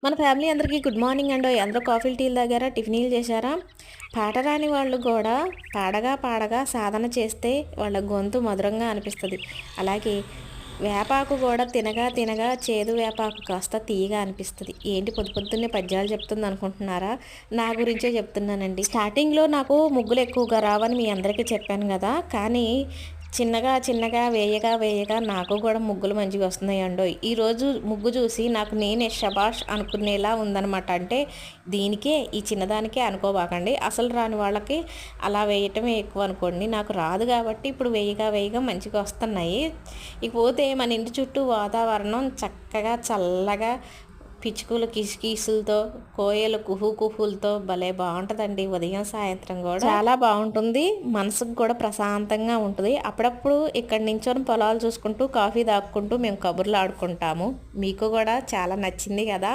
మన ఫ్యామిలీ అందరికీ good morning అండోయ్. అందరూ కాఫీలు, టీలు తాగారా? టిఫినీలు చేశారా? పాట రాని వాళ్ళు కూడా పాడగా పాడగా సాధన చేస్తే వాళ్ళ గొంతు మధురంగా అనిపిస్తది. అలాగే వేపాకు కూడా తినగా తినగా చేదు వేపాకు కాస్త తీయగా అనిపిస్తది. ఏంటి పొద్దున్నే పద్యాలు చెప్తుంది అనుకుంటున్నారా? నా గురించే చెప్తున్నానండి. స్టార్టింగ్‌లో నాకు ముగ్గులు ఎక్కువగా రావని మీ అందరికీ చెప్పాను గదా! కానీ చిన్నగా చిన్నగా వేయగా వేయగా నాకు కూడా ముగ్గులు మంచిగా వస్తున్నాయండోయ్. ఈరోజు ముగ్గు చూసి నాకు నేనే శభాష్ అనుకునేలా ఉందనమాట. అంటే దీనికే ఈ చిన్నదానికే అనుకోబాకండి. అసలు రాని వాళ్ళకి అలా వేయటమే ఎక్కువ అనుకోండి. నాకు రాదు కాబట్టి ఇప్పుడు వేయగా వేయగా మంచిగా వస్తున్నాయి. ఇకపోతే మన ఇంటి చుట్టూ వాతావరణం చక్కగా చల్లగా పిచ్చుకలు కిసుకిసులతో, కోయలు కుహు కుహులతో భలే బాగుంటుందండి. ఉదయం సాయంత్రం కూడా చాలా బాగుంటుంది. మనసుకు కూడా ప్రశాంతంగా ఉంటుంది. అప్పుడప్పుడు ఇక్కడ నించొని పొలాలు చూసుకుంటూ కాఫీ తాక్కుంటూ మేము కబుర్లు ఆడుకుంటాము. మీకు కూడా చాలా నచ్చింది కదా.